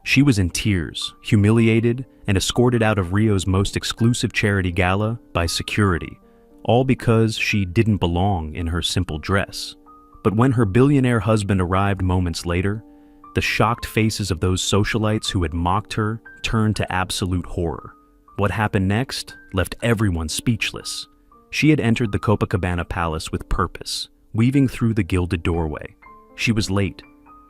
She was in tears, humiliated, and escorted out of Rio's most exclusive charity gala by security, all because she didn't belong in her simple dress. But when her billionaire husband arrived moments later, the shocked faces of those socialites who had mocked her turned to absolute horror. What happened next left everyone speechless. She had entered the Copacabana Palace with purpose, weaving through the gilded doorway. She was late.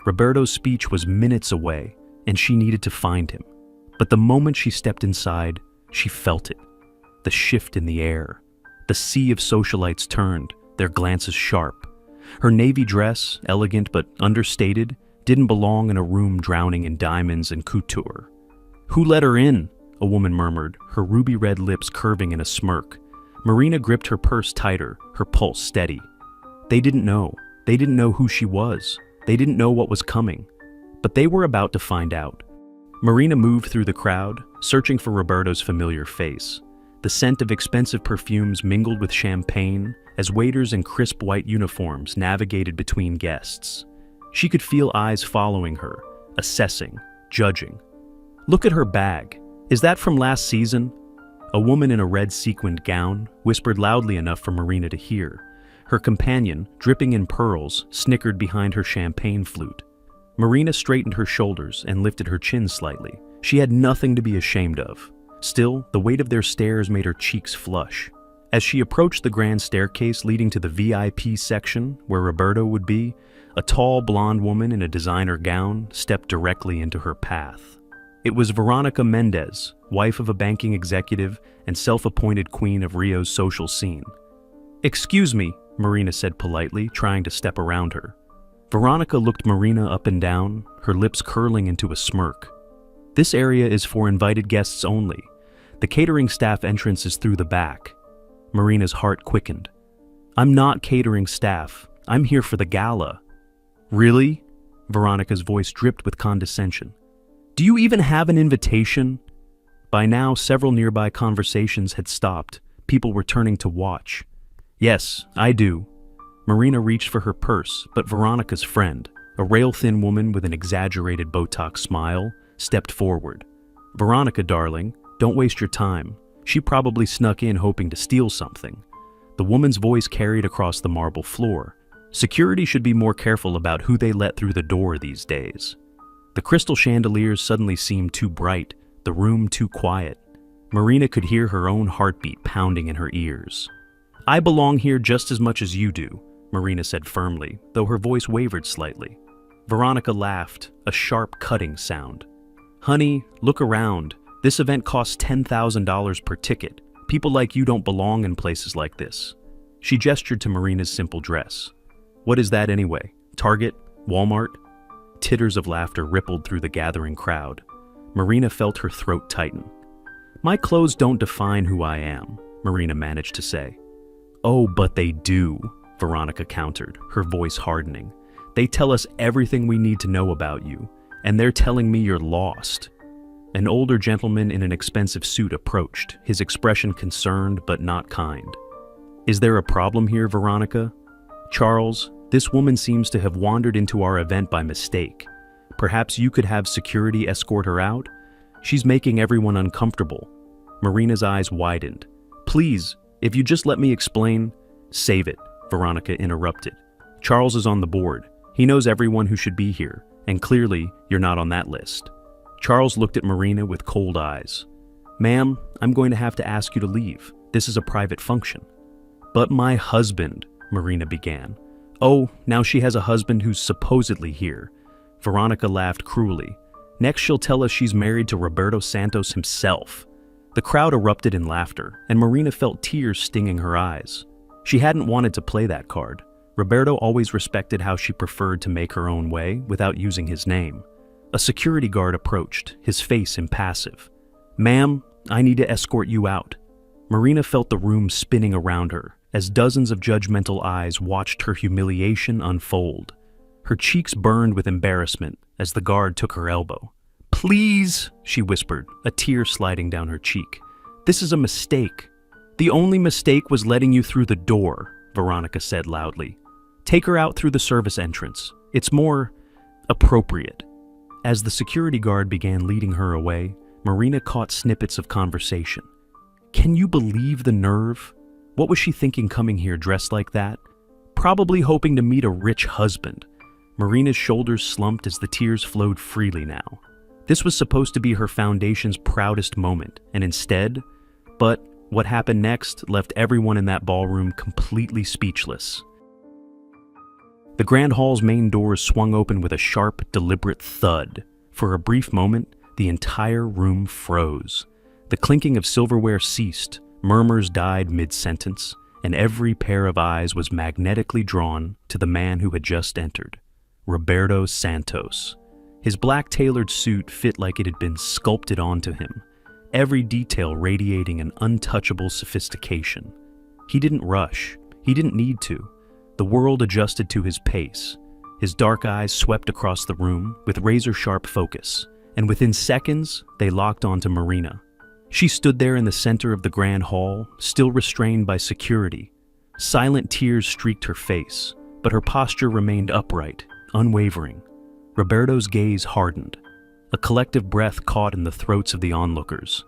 Roberto's speech was minutes away, and she needed to find him. But the moment she stepped inside, she felt it. The shift in the air. The sea of socialites turned, their glances sharp. Her navy dress, elegant but understated, didn't belong in a room drowning in diamonds and couture. "Who let her in?" a woman murmured, her ruby-red lips curving in a smirk. Marina gripped her purse tighter, her pulse steady. They didn't know. They didn't know who she was. They didn't know what was coming. But they were about to find out. Marina moved through the crowd, searching for Roberto's familiar face. The scent of expensive perfumes mingled with champagne as waiters in crisp white uniforms navigated between guests. She could feel eyes following her, assessing, judging. "Look at her bag. Is that from last season?" A woman in a red sequined gown whispered loudly enough for Marina to hear. Her companion, dripping in pearls, snickered behind her champagne flute. Marina straightened her shoulders and lifted her chin slightly. She had nothing to be ashamed of. Still, the weight of their stares made her cheeks flush. As she approached the grand staircase leading to the VIP section, where Roberto would be, a tall blonde woman in a designer gown stepped directly into her path. It was Veronica Mendez, wife of a banking executive and self-appointed queen of Rio's social scene. "Excuse me," Marina said politely, trying to step around her. Veronica looked Marina up and down, her lips curling into a smirk. "This area is for invited guests only. The catering staff entrance is through the back." Marina's heart quickened. "I'm not catering staff. I'm here for the gala." "Really?" Veronica's voice dripped with condescension. "Do you even have an invitation?" By now, several nearby conversations had stopped. People were turning to watch. "Yes, I do." Marina reached for her purse, but Veronica's friend, a rail-thin woman with an exaggerated Botox smile, stepped forward. "Veronica, darling, don't waste your time. She probably snuck in hoping to steal something." The woman's voice carried across the marble floor. Security should be more careful about who they let through the door these days. The crystal chandeliers suddenly seemed too bright, the room too quiet. Marina could hear her own heartbeat pounding in her ears. "I belong here just as much as you do," Marina said firmly, though her voice wavered slightly. Veronica laughed, a sharp, cutting sound. "Honey, look around. This event costs $10,000 per ticket. People like you don't belong in places like this." She gestured to Marina's simple dress. "What is that anyway? Target? Walmart?" Titters of laughter rippled through the gathering crowd. Marina felt her throat tighten. "My clothes don't define who I am," Marina managed to say. "Oh, but they do," Veronica countered, her voice hardening. "They tell us everything we need to know about you, and they're telling me you're lost." An older gentleman in an expensive suit approached, his expression concerned but not kind. "Is there a problem here, Veronica?" "Charles, this woman seems to have wandered into our event by mistake. Perhaps you could have security escort her out? She's making everyone uncomfortable." Marina's eyes widened. "Please, if you just let me explain—" "Save it," Veronica interrupted. "Charles is on the board. He knows everyone who should be here, and clearly you're not on that list." Charles looked at Marina with cold eyes. "Ma'am, I'm going to have to ask you to leave. This is a private function." "But my husband," Marina began. "Oh, now she has a husband who's supposedly here." Veronica laughed cruelly. "Next she'll tell us she's married to Roberto Santos himself." The crowd erupted in laughter, and Marina felt tears stinging her eyes. She hadn't wanted to play that card. Roberto always respected how she preferred to make her own way without using his name. A security guard approached, his face impassive. "Ma'am, I need to escort you out." Marina felt the room spinning around her as dozens of judgmental eyes watched her humiliation unfold. Her cheeks burned with embarrassment as the guard took her elbow. "Please," she whispered, a tear sliding down her cheek. "This is a mistake." "The only mistake was letting you through the door," Veronica said loudly. "Take her out through the service entrance. It's more appropriate." As the security guard began leading her away, Marina caught snippets of conversation. Can you believe the nerve? What was she thinking coming here dressed like that? Probably hoping to meet a rich husband. Marina's shoulders slumped as the tears flowed freely now. This was supposed to be her foundation's proudest moment, and instead, but what happened next left everyone in that ballroom completely speechless. The Grand Hall's main doors swung open with a sharp, deliberate thud. For a brief moment, the entire room froze. The clinking of silverware ceased, murmurs died mid-sentence, and every pair of eyes was magnetically drawn to the man who had just entered, Roberto Santos. His black tailored suit fit like it had been sculpted onto him, every detail radiating an untouchable sophistication. He didn't rush. He didn't need to. The world adjusted to his pace. His dark eyes swept across the room with razor-sharp focus, and within seconds, they locked onto Marina. She stood there in the center of the Grand Hall, still restrained by security. Silent tears streaked her face, but her posture remained upright, unwavering. Roberto's gaze hardened. A collective breath caught in the throats of the onlookers.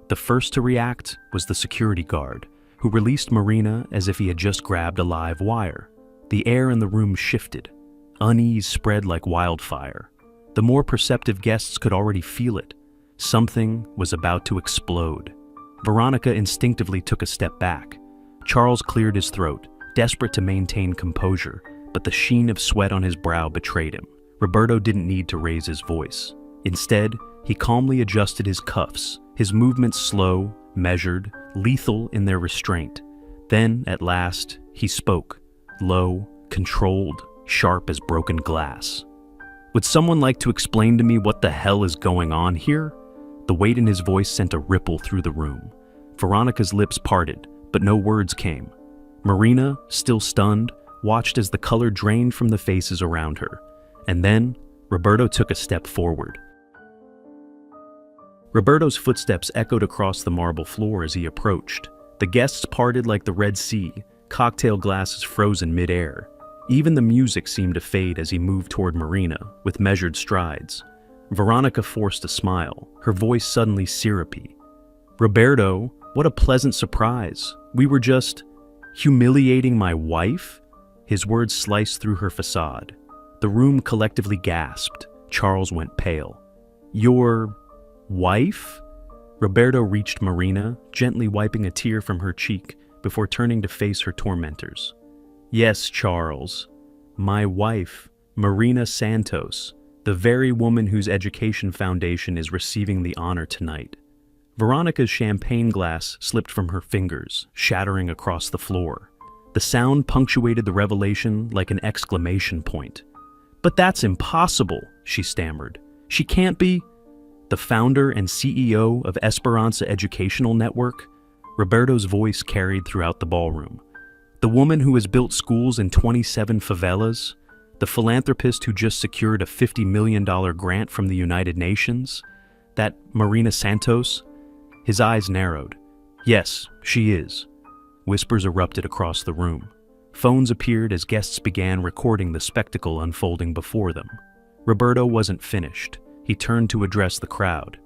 The first to react was the security guard, who released Marina as if he had just grabbed a live wire. The air in the room shifted. Unease spread like wildfire. The more perceptive guests could already feel it. Something was about to explode. Veronica instinctively took a step back. Charles cleared his throat, desperate to maintain composure, but the sheen of sweat on his brow betrayed him. Roberto didn't need to raise his voice. Instead, he calmly adjusted his cuffs, his movements slow, measured, lethal in their restraint. Then, at last, he spoke, low, controlled, sharp as broken glass. Would someone like to explain to me what the hell is going on here? The weight in his voice sent a ripple through the room. Veronica's lips parted, but no words came. Marina, still stunned, watched as the color drained from the faces around her. And then, Roberto took a step forward. Roberto's footsteps echoed across the marble floor as he approached. The guests parted like the Red Sea, cocktail glasses frozen mid-air. Even the music seemed to fade as he moved toward Marina, with measured strides. Veronica forced a smile, her voice suddenly syrupy. Roberto, what a pleasant surprise. We were just humiliating my wife? His words sliced through her facade. The room collectively gasped. Charles went pale. Your wife? Roberto reached Marina, gently wiping a tear from her cheek before turning to face her tormentors. Yes, Charles. My wife, Marina Santos, the very woman whose education foundation is receiving the honor tonight. Veronica's champagne glass slipped from her fingers, shattering across the floor. The sound punctuated the revelation like an exclamation point. But that's impossible, she stammered. She can't be the founder and CEO of Esperanza Educational Network. Roberto's voice carried throughout the ballroom. The woman who has built schools in 27 favelas, the philanthropist who just secured a $50 million grant from the United Nations, that Marina Santos. His eyes narrowed. Yes, she is. Whispers erupted across the room. Phones appeared as guests began recording the spectacle unfolding before them. Roberto wasn't finished. He turned to address the crowd.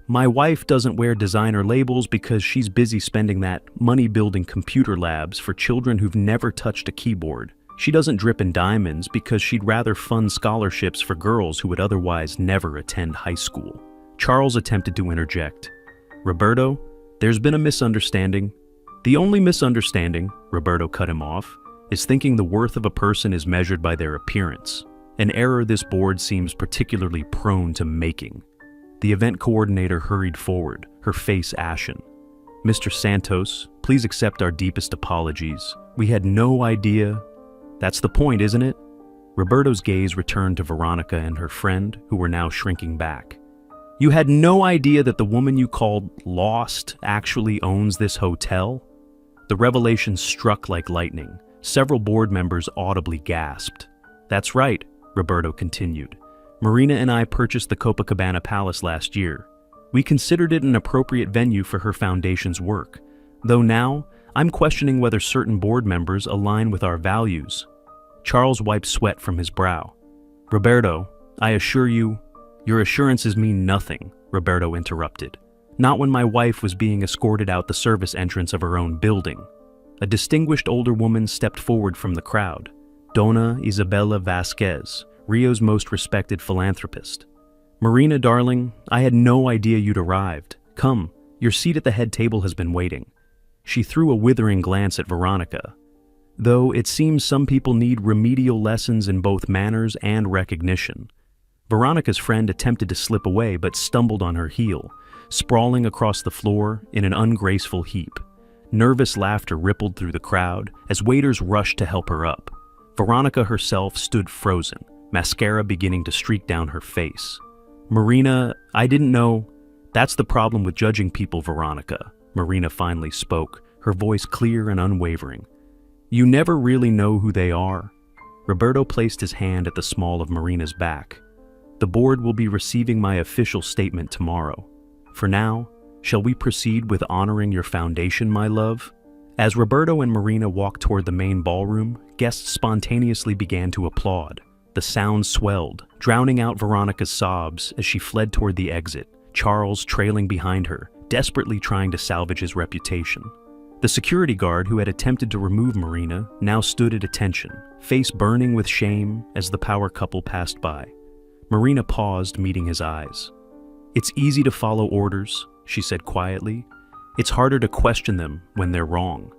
My wife doesn't wear designer labels because she's busy spending that money building computer labs for children who've never touched a keyboard. She doesn't drip in diamonds because she'd rather fund scholarships for girls who would otherwise never attend high school. Charles attempted to interject. Roberto, there's been a misunderstanding. The only misunderstanding, Roberto cut him off, is thinking the worth of a person is measured by their appearance, an error this board seems particularly prone to making. The event coordinator hurried forward, her face ashen. Mr. Santos, please accept our deepest apologies. We had no idea. That's the point, isn't it? Roberto's gaze returned to Veronica and her friend, who were now shrinking back. You had no idea that the woman you called lost actually owns this hotel? The revelation struck like lightning. Several board members audibly gasped. That's right, Roberto continued. Marina and I purchased the Copacabana Palace last year. We considered it an appropriate venue for her foundation's work, though now I'm questioning whether certain board members align with our values. Charles wiped sweat from his brow. Roberto, I assure you, Your assurances mean nothing, Roberto interrupted. Not when my wife was being escorted out the service entrance of her own building. A distinguished older woman stepped forward from the crowd. Dona Isabella Vasquez, Rio's most respected philanthropist. Marina, darling, I had no idea you'd arrived. Come, your seat at the head table has been waiting. She threw a withering glance at Veronica. Though it seems some people need remedial lessons in both manners and recognition. Veronica's friend attempted to slip away but stumbled on her heel, sprawling across the floor in an ungraceful heap. Nervous laughter rippled through the crowd as waiters rushed to help her up. Veronica herself stood frozen, mascara beginning to streak down her face. Marina, I didn't know. That's the problem with judging people, Veronica. Marina finally spoke, her voice clear and unwavering. You never really know who they are. Roberto placed his hand at the small of Marina's back. The board will be receiving my official statement tomorrow. For now, shall we proceed with honoring your foundation, my love? As Roberto and Marina walked toward the main ballroom, guests spontaneously began to applaud. The sound swelled, drowning out Veronica's sobs as she fled toward the exit, Charles trailing behind her, desperately trying to salvage his reputation. The security guard who had attempted to remove Marina now stood at attention, face burning with shame as the power couple passed by. Marina paused, meeting his eyes. It's easy to follow orders, she said quietly. It's harder to question them when they're wrong.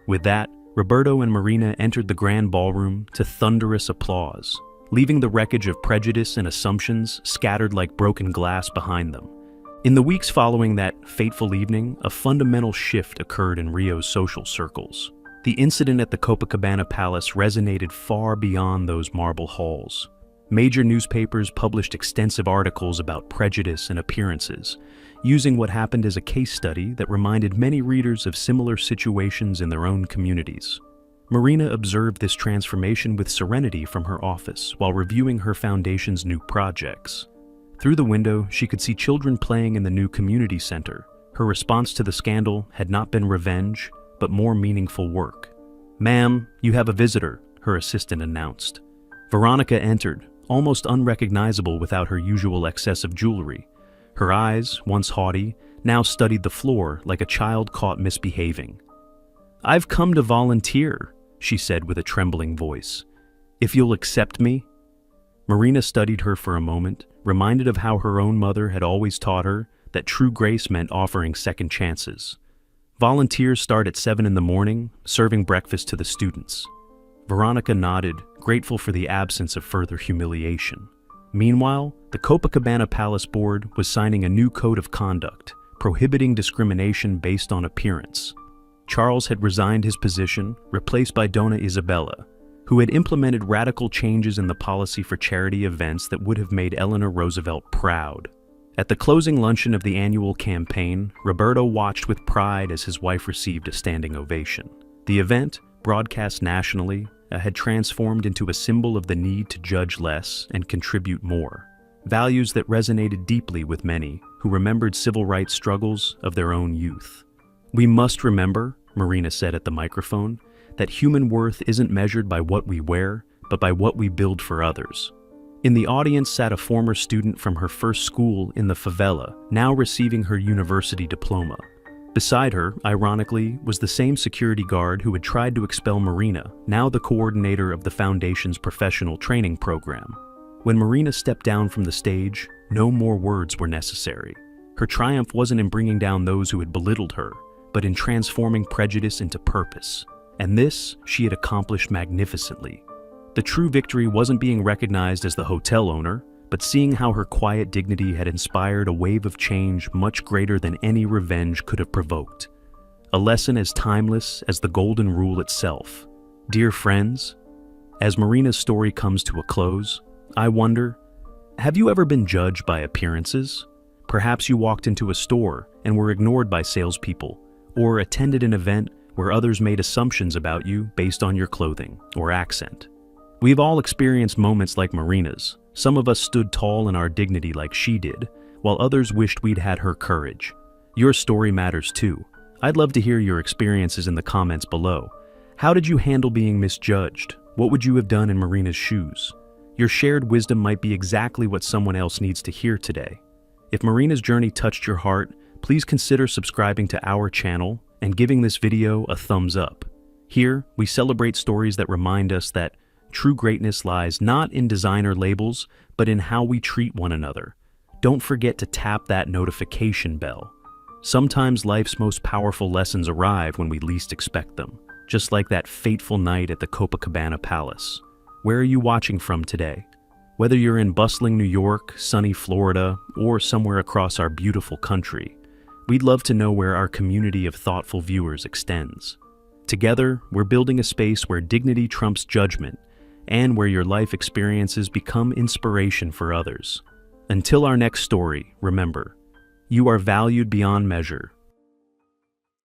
With that, Roberto and Marina entered the grand ballroom to thunderous applause, leaving the wreckage of prejudice and assumptions scattered like broken glass behind them. In the weeks following that fateful evening, a fundamental shift occurred in Rio's social circles. The incident at the Copacabana Palace resonated far beyond those marble halls. Major newspapers published extensive articles about prejudice and appearances, using what happened as a case study that reminded many readers of similar situations in their own communities. Marina observed this transformation with serenity from her office while reviewing her foundation's new projects. Through the window, she could see children playing in the new community center. Her response to the scandal had not been revenge, but more meaningful work. "Ma'am, you have a visitor," her assistant announced. Veronica entered, almost unrecognizable without her usual excess of jewelry. Her eyes, once haughty, now studied the floor like a child caught misbehaving. "I've come to volunteer," she said with a trembling voice. "If you'll accept me." Marina studied her for a moment, reminded of how her own mother had always taught her that true grace meant offering second chances. Volunteers start at 7 in the morning, serving breakfast to the students. Veronica nodded, grateful for the absence of further humiliation. Meanwhile, the Copacabana Palace Board was signing a new code of conduct, prohibiting discrimination based on appearance. Charles had resigned his position, replaced by Dona Isabella, who had implemented radical changes in the policy for charity events that would have made Eleanor Roosevelt proud. At the closing luncheon of the annual campaign, Roberto watched with pride as his wife received a standing ovation. The event, broadcast nationally, had transformed into a symbol of the need to judge less and contribute more, values that resonated deeply with many who remembered civil rights struggles of their own youth. "We must remember," Marina said at the microphone, "that human worth isn't measured by what we wear, but by what we build for others." In the audience sat a former student from her first school in the favela, now receiving her university diploma. Beside her, ironically, was the same security guard who had tried to expel Marina, now the coordinator of the Foundation's professional training program. When Marina stepped down from the stage, no more words were necessary. Her triumph wasn't in bringing down those who had belittled her, but in transforming prejudice into purpose. And this she had accomplished magnificently. The true victory wasn't being recognized as the hotel owner, but seeing how her quiet dignity had inspired a wave of change much greater than any revenge could have provoked. A lesson as timeless as the Golden Rule itself. Dear friends, as Marina's story comes to a close, I wonder, have you ever been judged by appearances? Perhaps you walked into a store and were ignored by salespeople, or attended an event where others made assumptions about you based on your clothing or accent. We've all experienced moments like Marina's. Some of us stood tall in our dignity like she did, while others wished we'd had her courage. Your story matters too. I'd love to hear your experiences in the comments below. How did you handle being misjudged? What would you have done in Marina's shoes? Your shared wisdom might be exactly what someone else needs to hear today. If Marina's journey touched your heart, please consider subscribing to our channel and giving this video a thumbs up. Here, we celebrate stories that remind us that true greatness lies not in designer labels, but in how we treat one another. Don't forget to tap that notification bell. Sometimes life's most powerful lessons arrive when we least expect them, just like that fateful night at the Copacabana Palace. Where are you watching from today? Whether you're in bustling New York, sunny Florida, or somewhere across our beautiful country, we'd love to know where our community of thoughtful viewers extends. Together, we're building a space where dignity trumps judgment, and where your life experiences become inspiration for others. Until our next story, remember, you are valued beyond measure,